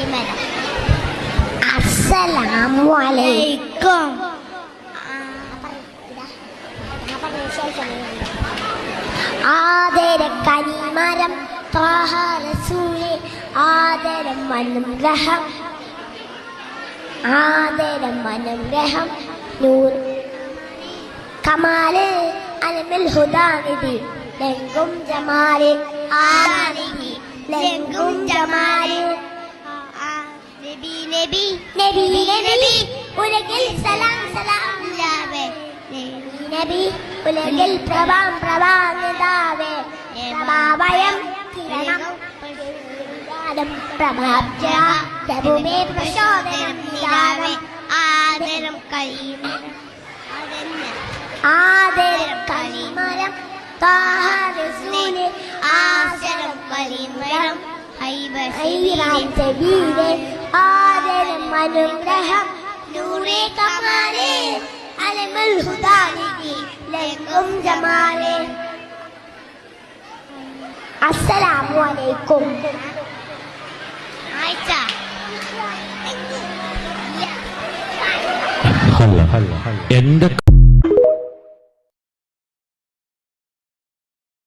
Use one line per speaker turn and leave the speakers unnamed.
കലിമരം. അസ്സലാമു അലൈക്കും. ആദരം കലിമരം ത്വാഹ റസൂലേ ആദരം അനുഗ്രഹം ആദരം അനുഗ്രഹം നൂർ കമാല് അലമിൽ ഹുദാനിധി ലംഘും ജമാല് ആനിധി ലംഘും ജമാല് നബി നബി നബി നബി ഉലകിൽ സലാം സലാം ലാവേ നബി ഉലകിൽ പ്രഭാം പ്രഭാനിതാവേ പ്രഭാവയം കിരണം പ്രഭാബ്ജ പ്രഭുമേ പ്രചോദനം നിരാവേ ആദരം കലിമരം ആദരം കലിമരം ത്വാഹ റസൂലേ ആദരം കലിമരം ഹൈബീരേ ആദരം അനുഗ്രഹം നൂറേ കമാലേ അലമുൽ ഹുദാനിധി ലംഘും ജമാലേ. അസ്സലാമു അലൈക്കും.
എന്റെ